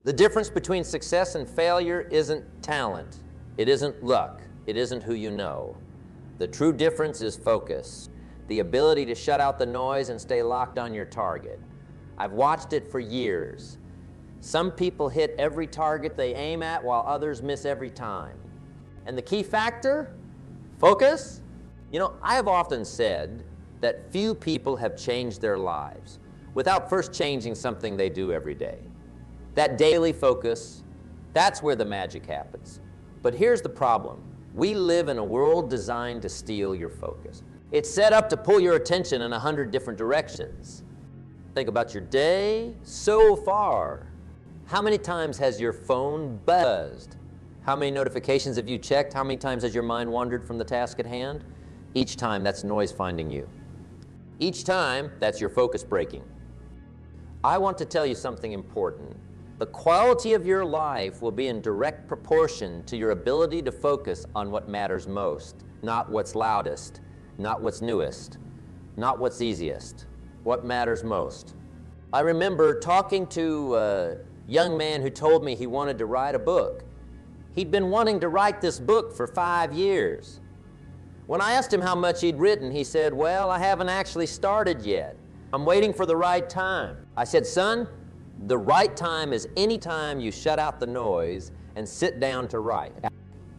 The difference between success and failure isn't talent. It isn't luck. It isn't who you know. The true difference is focus, the ability to shut out the noise and stay locked on your target. I've watched it for years. Some people hit every target they aim at while others miss every time. And the key factor? Focus? You know, I have often said that few people have changed their lives without first changing something they do every day. That daily focus, that's where the magic happens. But here's the problem. We live in a world designed to steal your focus. It's set up to pull your attention in 100 different directions. Think about your day so far. How many times has your phone buzzed? How many notifications have you checked? How many times has your mind wandered from the task at hand? Each time, that's noise finding you. Each time, that's your focus breaking. I want to tell you something important. The quality of your life will be in direct proportion to your ability to focus on what matters most, not what's loudest, not what's newest, not what's easiest, what matters most. I remember talking to a young man who told me he wanted to write a book. He'd been wanting to write this book for 5 years. When I asked him how much he'd written, he said, "Well, I haven't actually started yet. I'm waiting for the right time." I said, "Son, the right time is any time you shut out the noise and sit down to write."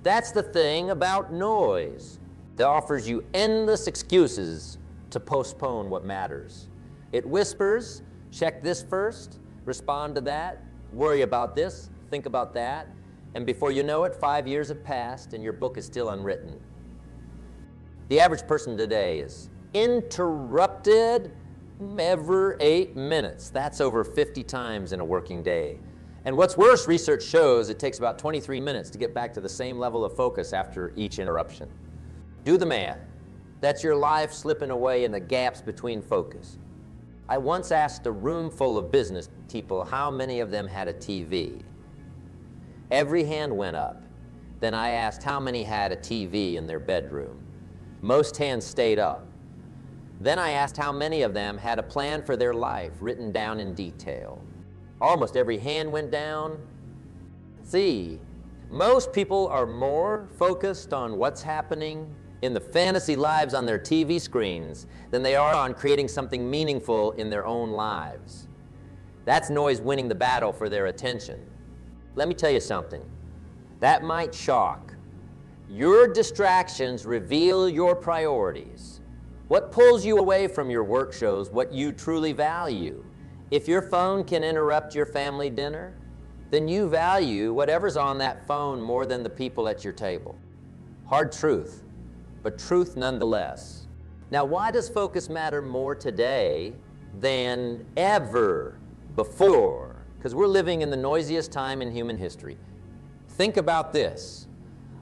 That's the thing about noise. It offers you endless excuses to postpone what matters. It whispers, check this first, respond to that, worry about this, think about that, and before you know it, 5 years have passed and your book is still unwritten. The average person today is interrupted every 8 minutes. That's over 50 times in a working day. And what's worse, research shows it takes about 23 minutes to get back to the same level of focus after each interruption. Do the math. That's your life slipping away in the gaps between focus. I once asked a room full of business people how many of them had a TV. Every hand went up. Then I asked how many had a TV in their bedroom. Most hands stayed up. Then I asked how many of them had a plan for their life written down in detail. Almost every hand went down. See, most people are more focused on what's happening in the fantasy lives on their TV screens than they are on creating something meaningful in their own lives. That's noise winning the battle for their attention. Let me tell you something. That might shock. Your distractions reveal your priorities. What pulls you away from your work shows what you truly value. If your phone can interrupt your family dinner, then you value whatever's on that phone more than the people at your table. Hard truth, but truth nonetheless. Now, why does focus matter more today than ever before? Because we're living in the noisiest time in human history. Think about this.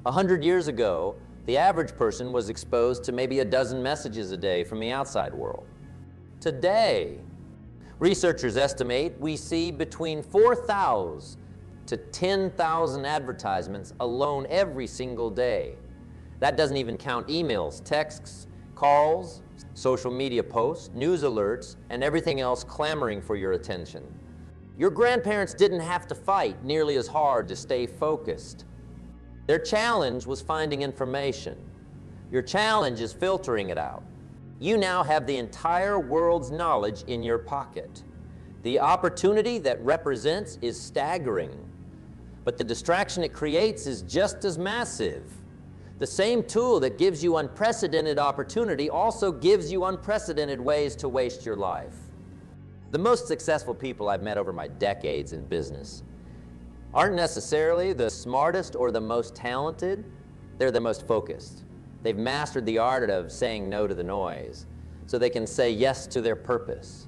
100 years ago, the average person was exposed to maybe a dozen messages a day from the outside world. Today, researchers estimate we see between 4,000 to 10,000 advertisements alone every single day. That doesn't even count emails, texts, calls, social media posts, news alerts, and everything else clamoring for your attention. Your grandparents didn't have to fight nearly as hard to stay focused. Their challenge was finding information. Your challenge is filtering it out. You now have the entire world's knowledge in your pocket. The opportunity that represents is staggering, but the distraction it creates is just as massive. The same tool that gives you unprecedented opportunity also gives you unprecedented ways to waste your life. The most successful people I've met over my decades in business aren't necessarily the smartest or the most talented, they're the most focused. They've mastered the art of saying no to the noise so they can say yes to their purpose.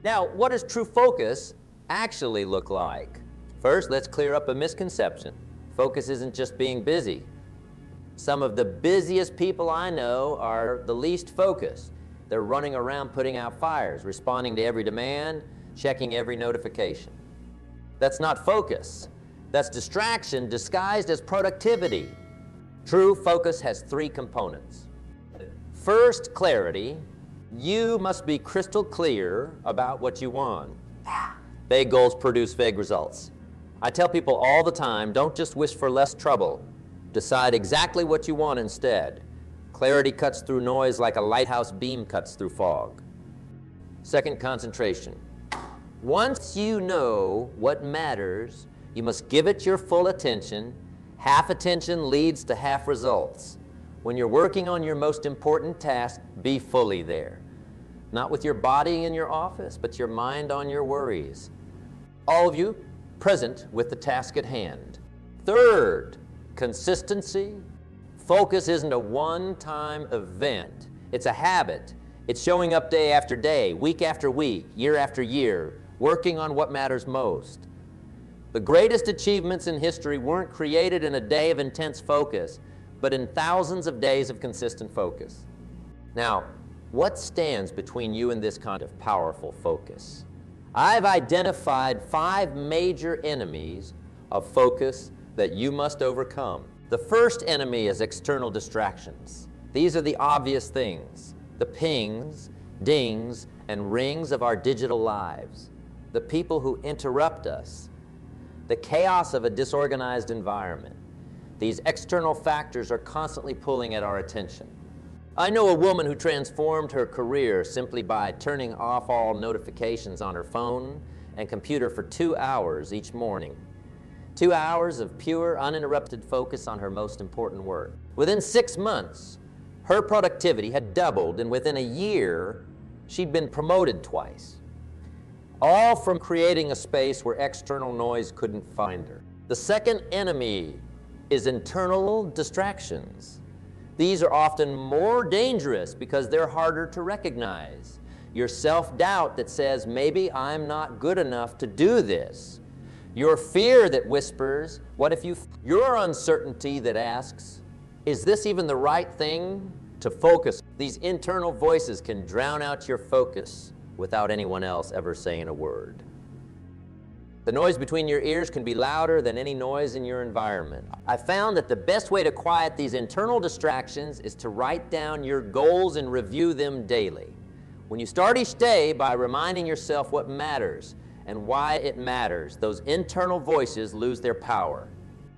Now, what does true focus actually look like? First, let's clear up a misconception. Focus isn't just being busy. Some of the busiest people I know are the least focused. They're running around putting out fires, responding to every demand, checking every notification. That's not focus. That's distraction disguised as productivity. True focus has 3 components. First, clarity. You must be crystal clear about what you want. Vague goals produce vague results. I tell people all the time, don't just wish for less trouble. Decide exactly what you want instead. Clarity cuts through noise like a lighthouse beam cuts through fog. Second, concentration. Once you know what matters, you must give it your full attention. Half attention leads to half results. When you're working on your most important task, be fully there. Not with your body in your office, but your mind on your worries. All of you present with the task at hand. Third, consistency. Focus isn't a one-time event. It's a habit. It's showing up day after day, week after week, year after year, working on what matters most. The greatest achievements in history weren't created in a day of intense focus, but in thousands of days of consistent focus. Now, what stands between you and this kind of powerful focus? I've identified 5 major enemies of focus that you must overcome. The first enemy is external distractions. These are the obvious things, the pings, dings, and rings of our digital lives, the people who interrupt us, the chaos of a disorganized environment. These external factors are constantly pulling at our attention. I know a woman who transformed her career simply by turning off all notifications on her phone and computer for 2 hours each morning. 2 hours of pure, uninterrupted focus on her most important work. Within 6 months, her productivity had doubled, and within a year, she'd been promoted twice. All from creating a space where external noise couldn't find her. The second enemy is internal distractions. These are often more dangerous because they're harder to recognize. Your self-doubt that says, maybe I'm not good enough to do this. Your fear that whispers, what if you... Your uncertainty that asks, is this even the right thing to focus? These internal voices can drown out your focus without anyone else ever saying a word. The noise between your ears can be louder than any noise in your environment. I found that the best way to quiet these internal distractions is to write down your goals and review them daily. When you start each day by reminding yourself what matters and why it matters, those internal voices lose their power.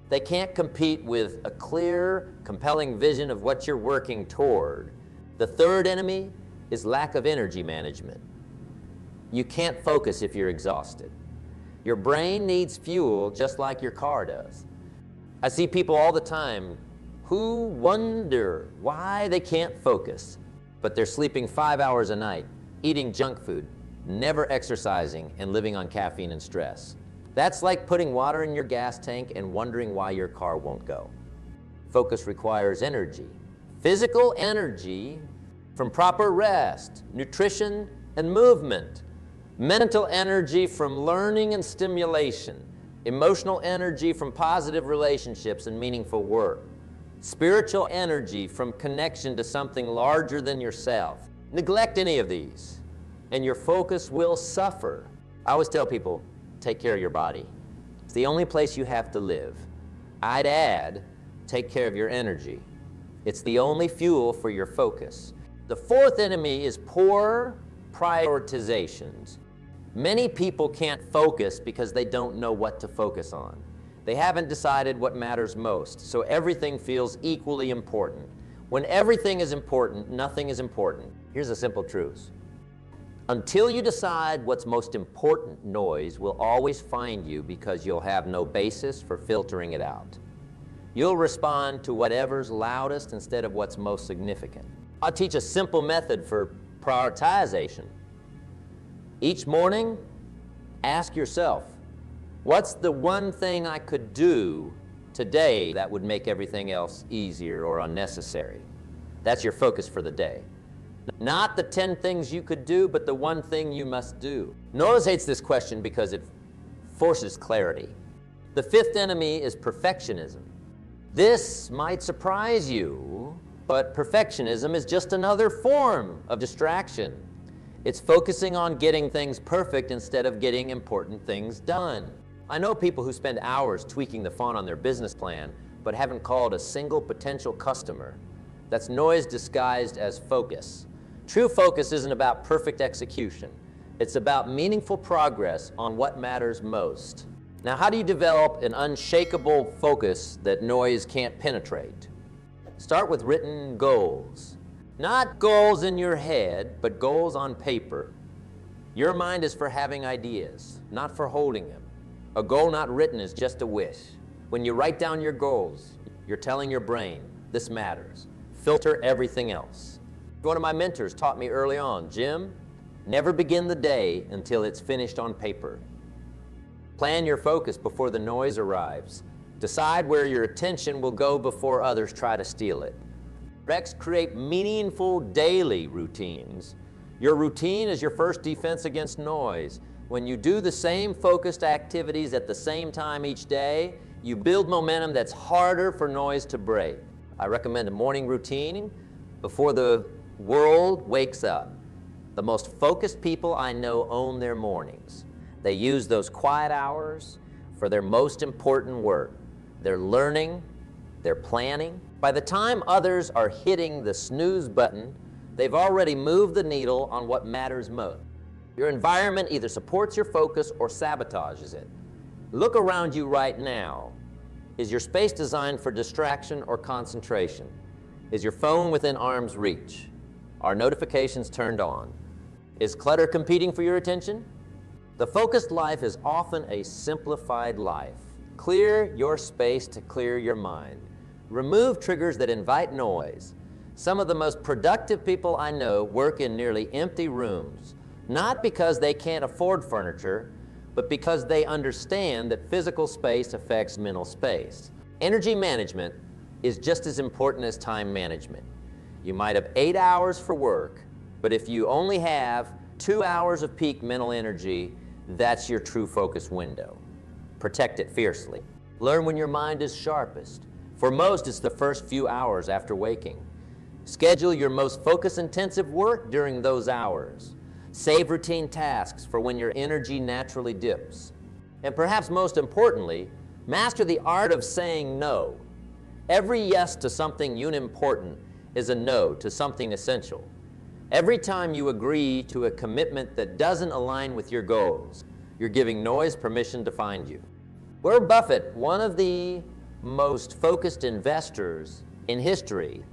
They can't compete with a clear, compelling vision of what you're working toward. The third enemy is lack of energy management. You can't focus if you're exhausted. Your brain needs fuel just like your car does. I see people all the time who wonder why they can't focus, but they're sleeping 5 hours a night, eating junk food, never exercising, and living on caffeine and stress. That's like putting water in your gas tank and wondering why your car won't go. Focus requires energy. Physical energy from proper rest, nutrition, and movement. Mental energy from learning and stimulation. Emotional energy from positive relationships and meaningful work. Spiritual energy from connection to something larger than yourself. Neglect any of these, and your focus will suffer. I always tell people, take care of your body. It's the only place you have to live. I'd add, take care of your energy. It's the only fuel for your focus. The fourth enemy is poor prioritizations. Many people can't focus because they don't know what to focus on. They haven't decided what matters most, so everything feels equally important. When everything is important, nothing is important. Here's a simple truth. Until you decide what's most important, noise will always find you because you'll have no basis for filtering it out. You'll respond to whatever's loudest instead of what's most significant. I'll teach a simple method for prioritization. Each morning, ask yourself, what's the one thing I could do today that would make everything else easier or unnecessary? That's your focus for the day. Not the 10 things you could do, but the one thing you must do. Notice hates this question because it forces clarity. The fifth enemy is perfectionism. This might surprise you, but perfectionism is just another form of distraction. It's focusing on getting things perfect instead of getting important things done. I know people who spend hours tweaking the font on their business plan, but haven't called a single potential customer. That's noise disguised as focus. True focus isn't about perfect execution. It's about meaningful progress on what matters most. Now, how do you develop an unshakable focus that noise can't penetrate? Start with written goals. Not goals in your head, but goals on paper. Your mind is for having ideas, not for holding them. A goal not written is just a wish. When you write down your goals, you're telling your brain, this matters. Filter everything else. One of my mentors taught me early on, Jim, never begin the day until it's finished on paper. Plan your focus before the noise arrives. Decide where your attention will go before others try to steal it. Next, create meaningful daily routines. Your routine is your first defense against noise. When you do the same focused activities at the same time each day, you build momentum that's harder for noise to break. I recommend a morning routine before the world wakes up. The most focused people I know own their mornings. They use those quiet hours for their most important work. They're learning, they're planning. By the time others are hitting the snooze button, they've already moved the needle on what matters most. Your environment either supports your focus or sabotages it. Look around you right now. Is your space designed for distraction or concentration? Is your phone within arm's reach? Are notifications turned on? Is clutter competing for your attention? The focused life is often a simplified life. Clear your space to clear your mind. Remove triggers that invite noise. Some of the most productive people I know work in nearly empty rooms, not because they can't afford furniture, but because they understand that physical space affects mental space. Energy management is just as important as time management. You might have 8 hours for work, but if you only have 2 hours of peak mental energy, that's your true focus window. Protect it fiercely. Learn when your mind is sharpest. For most, it's the first few hours after waking. Schedule your most focus-intensive work during those hours. Save routine tasks for when your energy naturally dips. And perhaps most importantly, master the art of saying no. Every yes to something unimportant is a no to something essential. Every time you agree to a commitment that doesn't align with your goals, you're giving noise permission to find you. Warren Buffett, one of the most focused investors in history,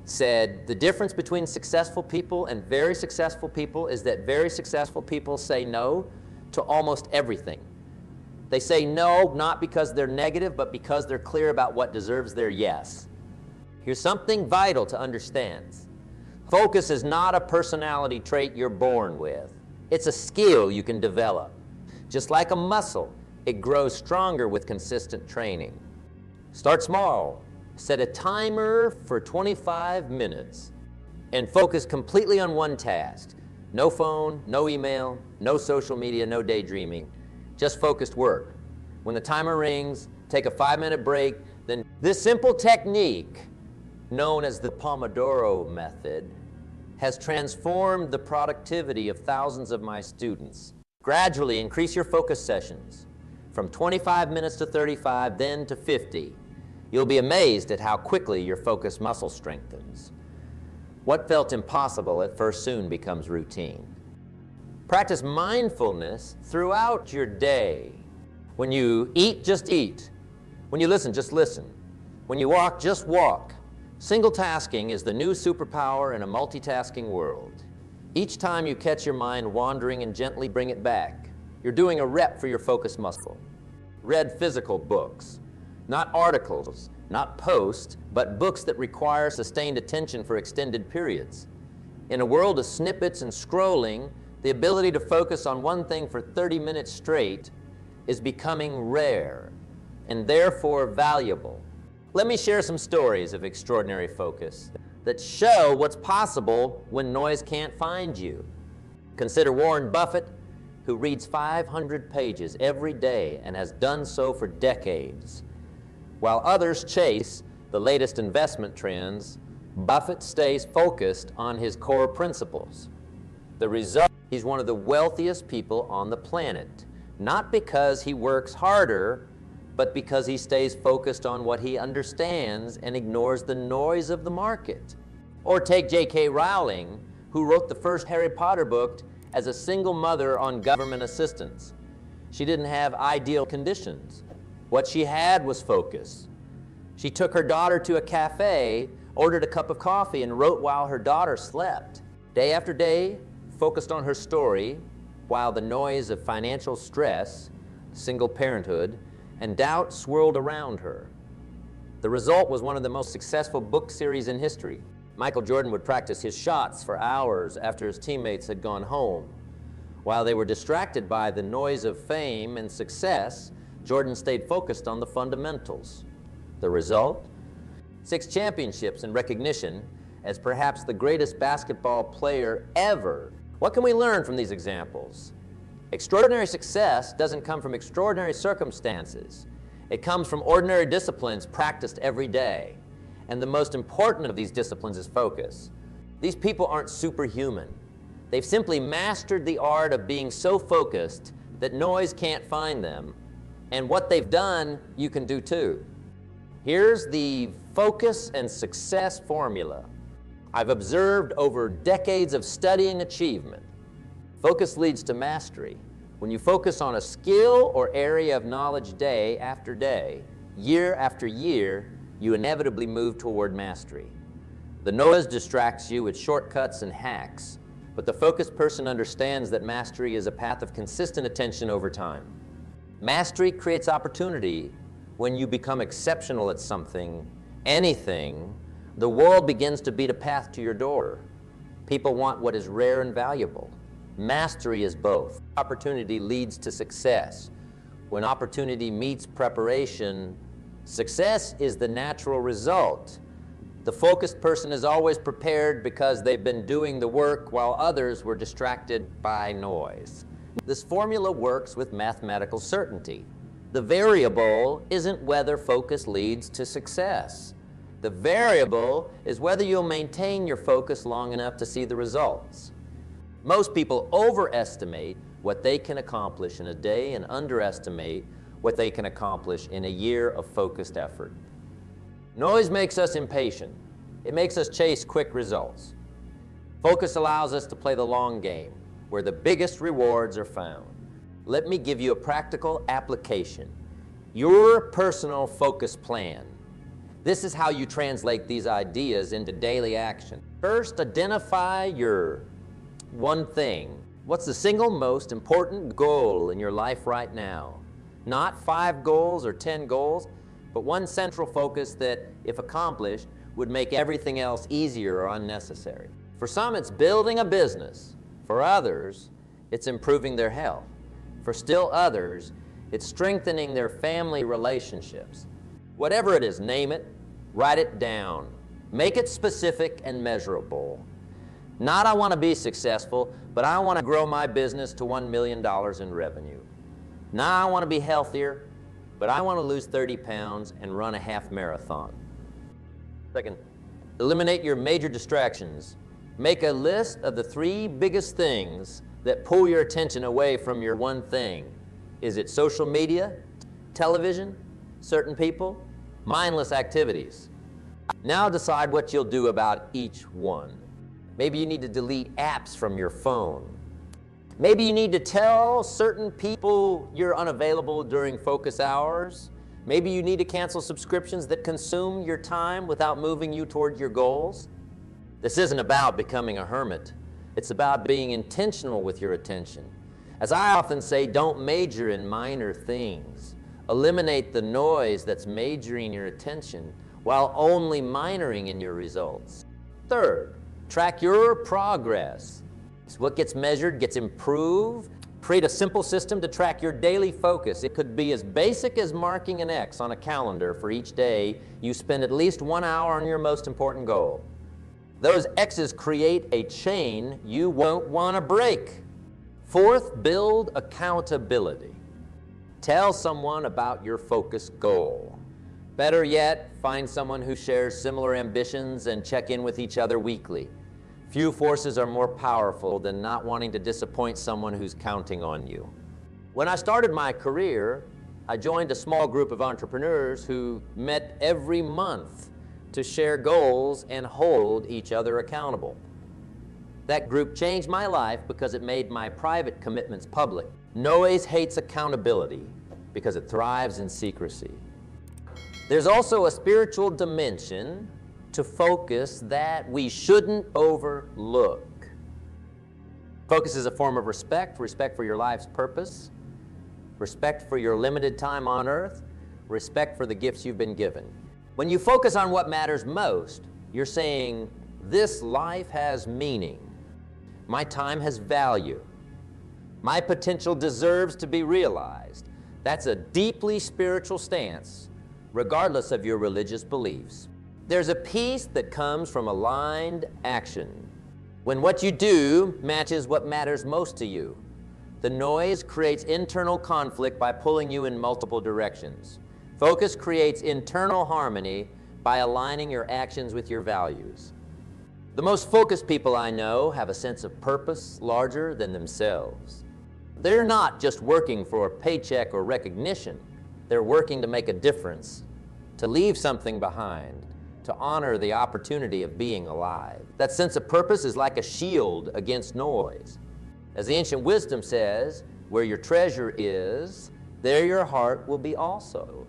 said the difference between successful people and very successful people is that very successful people say no to almost everything. They say no not because they're negative, but because they're clear about what deserves their yes. Here's something vital to understand. Focus is not a personality trait you're born with. It's a skill you can develop. Just like a muscle, it grows stronger with consistent training. Start small. Set a timer for 25 minutes and focus completely on one task. No phone, no email, no social media, no daydreaming. Just focused work. When the timer rings, take a 5-minute break. Then this simple technique, known as the Pomodoro method, has transformed the productivity of thousands of my students. Gradually increase your focus sessions from 25 minutes to 35, then to 50. You'll be amazed at how quickly your focus muscle strengthens. What felt impossible at first soon becomes routine. Practice mindfulness throughout your day. When you eat, just eat. When you listen, just listen. When you walk, just walk. Single tasking is the new superpower in a multitasking world. Each time you catch your mind wandering and gently bring it back, you're doing a rep for your focus muscle. Read physical books, not articles, not posts, but books that require sustained attention for extended periods. In a world of snippets and scrolling, the ability to focus on one thing for 30 minutes straight is becoming rare and therefore valuable. Let me share some stories of extraordinary focus that show what's possible when noise can't find you. Consider Warren Buffett, who reads 500 pages every day and has done so for decades. While others chase the latest investment trends, Buffett stays focused on his core principles. The result, he's one of the wealthiest people on the planet, not because he works harder, but because he stays focused on what he understands and ignores the noise of the market. Or take J.K. Rowling, who wrote the first Harry Potter book as a single mother on government assistance. She didn't have ideal conditions. What she had was focus. She took her daughter to a cafe, ordered a cup of coffee, and wrote while her daughter slept. Day after day, focused on her story, while the noise of financial stress, single parenthood, and doubt swirled around her. The result was one of the most successful book series in history. Michael Jordan would practice his shots for hours after his teammates had gone home. While they were distracted by the noise of fame and success, Jordan stayed focused on the fundamentals. The result? 6 championships and recognition as perhaps the greatest basketball player ever. What can we learn from these examples? Extraordinary success doesn't come from extraordinary circumstances. It comes from ordinary disciplines practiced every day. And the most important of these disciplines is focus. These people aren't superhuman. They've simply mastered the art of being so focused that noise can't find them. And what they've done, you can do too. Here's the focus and success formula. I've observed over decades of studying achievement. Focus leads to mastery. When you focus on a skill or area of knowledge day after day, year after year, you inevitably move toward mastery. The noise distracts you with shortcuts and hacks, but the focused person understands that mastery is a path of consistent attention over time. Mastery creates opportunity. When you become exceptional at something, anything, the world begins to beat a path to your door. People want what is rare and valuable. Mastery is both. Opportunity leads to success. When opportunity meets preparation, success is the natural result. The focused person is always prepared because they've been doing the work while others were distracted by noise. This formula works with mathematical certainty. The variable isn't whether focus leads to success. The variable is whether you'll maintain your focus long enough to see the results. Most people overestimate what they can accomplish in a day and underestimate what they can accomplish in a year of focused effort. Noise makes us impatient. It makes us chase quick results. Focus allows us to play the long game, where the biggest rewards are found. Let me give you a practical application. Your personal focus plan. This is how you translate these ideas into daily action. First, identify your one thing. What's the single most important goal in your life right now? Not 5 goals or 10 goals, but one central focus that, if accomplished, would make everything else easier or unnecessary. For some, it's building a business. For others, it's improving their health. For still others, it's strengthening their family relationships. Whatever it is, name it, write it down. Make it specific and measurable. Not I want to be successful, but I want to grow my business to $1 million in revenue. Now I want to be healthier, but I want to lose 30 pounds and run a half marathon. Second, eliminate your major distractions. Make a list of the 3 biggest things that pull your attention away from your one thing. Is it social media, television, certain people, mindless activities? Now decide what you'll do about each one. Maybe you need to delete apps from your phone. Maybe you need to tell certain people you're unavailable during focus hours. Maybe you need to cancel subscriptions that consume your time without moving you toward your goals. This isn't about becoming a hermit. It's about being intentional with your attention. As I often say, don't major in minor things. Eliminate the noise that's majoring your attention while only minoring in your results. Third, track your progress. What gets measured gets improved. Create a simple system to track your daily focus. It could be as basic as marking an X on a calendar for each day you spend at least 1 hour on your most important goal. Those X's create a chain you won't want to break. Fourth, build accountability. Tell someone about your focus goal. Better yet, find someone who shares similar ambitions and check in with each other weekly. Few forces are more powerful than not wanting to disappoint someone who's counting on you. When I started my career, I joined a small group of entrepreneurs who met every month to share goals and hold each other accountable. That group changed my life because it made my private commitments public. Noise hates accountability because it thrives in secrecy. There's also a spiritual dimension to focus that we shouldn't overlook. Focus is a form of respect for your life's purpose, respect for your limited time on earth, respect for the gifts you've been given. When you focus on what matters most, you're saying, this life has meaning. My time has value. My potential deserves to be realized. That's a deeply spiritual stance, regardless of your religious beliefs. There's a peace that comes from aligned action. When what you do matches what matters most to you, the noise creates internal conflict by pulling you in multiple directions. Focus creates internal harmony by aligning your actions with your values. The most focused people I know have a sense of purpose larger than themselves. They're not just working for a paycheck or recognition. They're working to make a difference, to leave something behind, to honor the opportunity of being alive. That sense of purpose is like a shield against noise. As the ancient wisdom says, where your treasure is, there your heart will be also.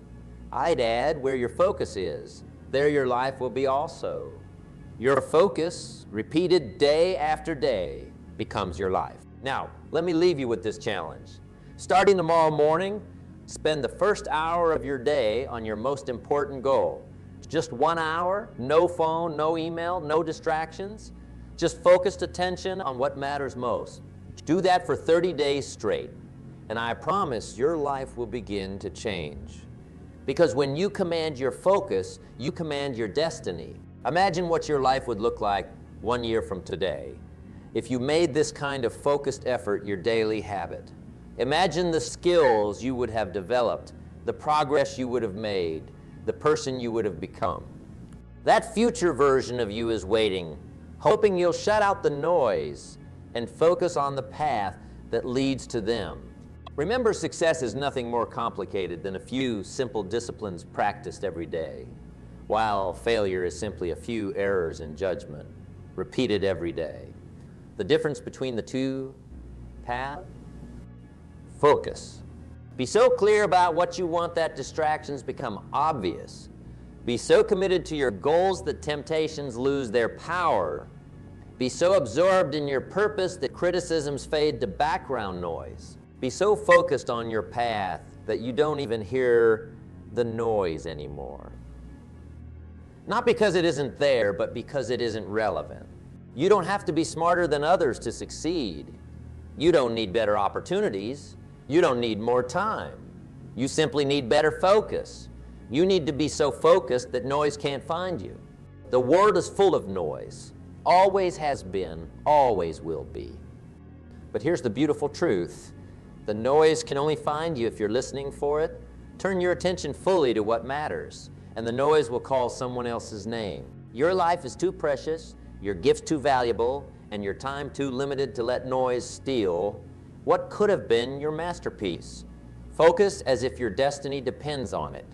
I'd add, where your focus is, there your life will be also. Your focus, repeated day after day, becomes your life. Now, let me leave you with this challenge. Starting tomorrow morning, spend the first hour of your day on your most important goal. Just 1 hour, no phone, no email, no distractions, just focused attention on what matters most. Do that for 30 days straight, and I promise your life will begin to change. Because when you command your focus, you command your destiny. Imagine what your life would look like 1 year from today if you made this kind of focused effort your daily habit. Imagine the skills you would have developed, the progress you would have made, the person you would have become. That future version of you is waiting, hoping you'll shut out the noise and focus on the path that leads to them. Remember, success is nothing more complicated than a few simple disciplines practiced every day, while failure is simply a few errors in judgment, repeated every day. The difference between the two paths? Focus. Be so clear about what you want that distractions become obvious. Be so committed to your goals that temptations lose their power. Be so absorbed in your purpose that criticisms fade to background noise. Be so focused on your path that you don't even hear the noise anymore. Not because it isn't there, but because it isn't relevant. You don't have to be smarter than others to succeed. You don't need better opportunities. You don't need more time. You simply need better focus. You need to be so focused that noise can't find you. The world is full of noise. Always has been, always will be. But here's the beautiful truth. The noise can only find you if you're listening for it. Turn your attention fully to what matters, and the noise will call someone else's name. Your life is too precious, your gifts too valuable, and your time too limited to let noise steal what could have been your masterpiece. Focus as if your destiny depends on it,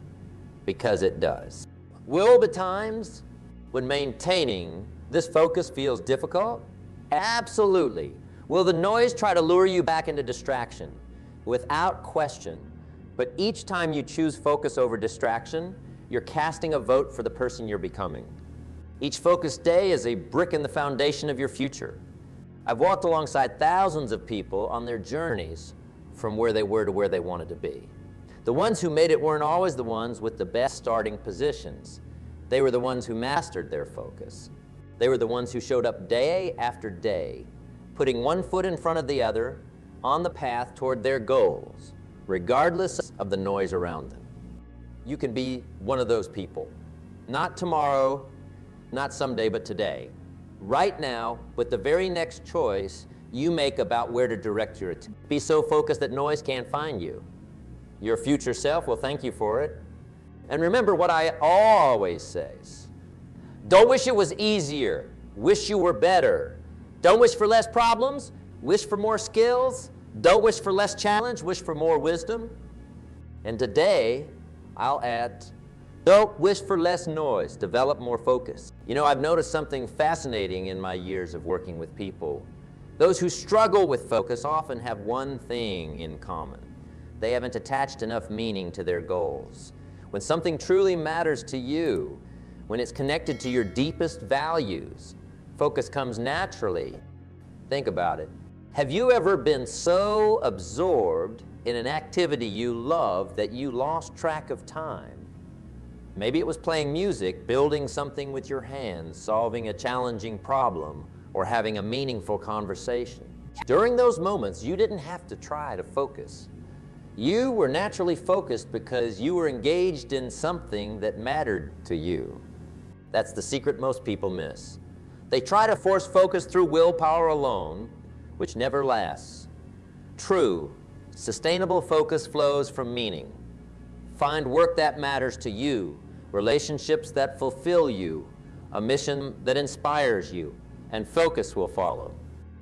because it does. Will the times when maintaining this focus feels difficult? Absolutely. Will the noise try to lure you back into distraction? Without question. But each time you choose focus over distraction, you're casting a vote for the person you're becoming. Each focused day is a brick in the foundation of your future. I've walked alongside thousands of people on their journeys from where they were to where they wanted to be. The ones who made it weren't always the ones with the best starting positions. They were the ones who mastered their focus. They were the ones who showed up day after day, putting one foot in front of the other on the path toward their goals, regardless of the noise around them. You can be one of those people. Not tomorrow, not someday, but today. Right now, with the very next choice you make about where to direct your attention. Be so focused that noise can't find you. Your future self will thank you for it. And remember what I always say. Don't wish it was easier. Wish you were better. Don't wish for less problems. Wish for more skills. Don't wish for less challenge. Wish for more wisdom. And today, I'll add, don't wish for less noise. Develop more focus. You know, I've noticed something fascinating in my years of working with people. Those who struggle with focus often have one thing in common. They haven't attached enough meaning to their goals. When something truly matters to you, when it's connected to your deepest values, focus comes naturally. Think about it. Have you ever been so absorbed in an activity you love that you lost track of time? Maybe it was playing music, building something with your hands, solving a challenging problem, or having a meaningful conversation. During those moments, you didn't have to try to focus. You were naturally focused because you were engaged in something that mattered to you. That's the secret most people miss. They try to force focus through willpower alone, which never lasts. True, sustainable focus flows from meaning. Find work that matters to you, relationships that fulfill you, a mission that inspires you, and focus will follow.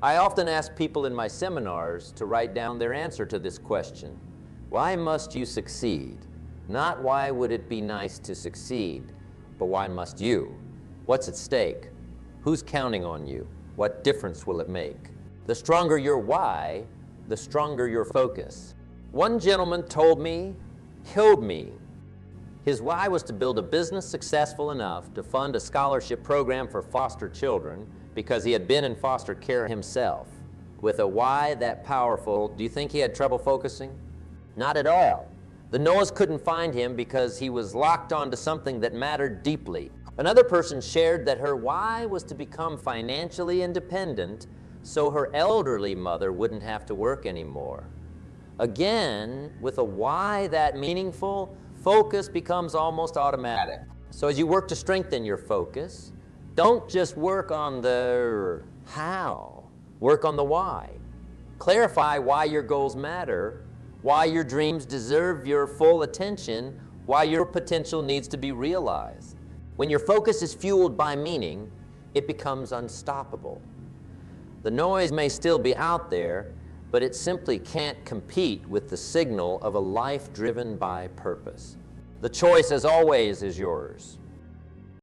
I often ask people in my seminars to write down their answer to this question. Why must you succeed? Not why would it be nice to succeed, but why must you? What's at stake? Who's counting on you? What difference will it make? The stronger your why, the stronger your focus. One gentleman told me, killed me. His why was to build a business successful enough to fund a scholarship program for foster children because he had been in foster care himself. With a why that powerful, do you think he had trouble focusing? Not at all. The Noahs couldn't find him because he was locked onto something that mattered deeply. Another person shared that her why was to become financially independent so her elderly mother wouldn't have to work anymore. Again, with a why that meaningful, focus becomes almost automatic. So as you work to strengthen your focus, don't just work on the how, work on the why. Clarify why your goals matter, why your dreams deserve your full attention, why your potential needs to be realized. When your focus is fueled by meaning, it becomes unstoppable. The noise may still be out there, but it simply can't compete with the signal of a life driven by purpose. The choice, as always, is yours.